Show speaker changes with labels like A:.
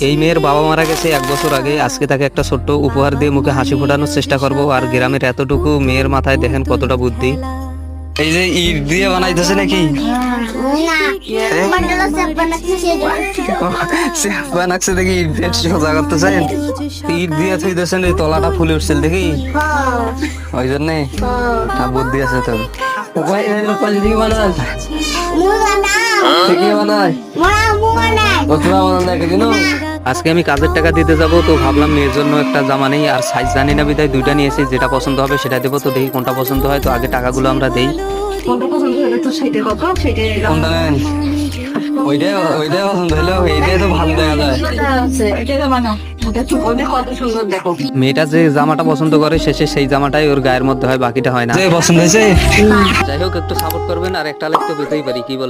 A: এই মেয়ের বাবা মারা গেছে 1 বছর আগে। আজকে তাকে একটা ছোট্ট উপহার দিয়ে মুখে হাসি ফোটানোর চেষ্টা করব। আর গ্রামের এতটুকু মেয়ের মাথায় দেখেন কতটা বুদ্ধি। এই যে ইট দিয়ে বানাইতেছে নাকি? বানাচ্ছে দেখি ইট দিয়ে সোজা করতেছেন। ইট দিয়ে থইতেছেন, এই তলাটা ফুলে উঠছিল দেখি, ওই জন্যে বুদ্ধি আছে তো। আজকে আমি কাজের টাকা দিতে যাব, তো ভাবলাম মেয়ের জন্য একটা জামা নেই, আর সাইজ জানি না বিধায় 2টা নিয়েছি। যেটা পছন্দ হবে সেটা দেবো। তো দেখি কোনটা পছন্দ হয়। তো আগে টাকাগুলো আমরা দেই। কোনটা নেন? ওইটাই পছন্দ হলো, এইটাই তো ভালো দেখা যায়। মেয়েটা যে জামাটা পছন্দ করে শেষে সেই জামাটাই ওর গায়ের মধ্যে হয়, বাকিটা হয় না। পছন্দ হয়েছে? যাই হোক, একটু সাপোর্ট করবেন, আর একটা লাগতে পেতেই পারি, কি বল?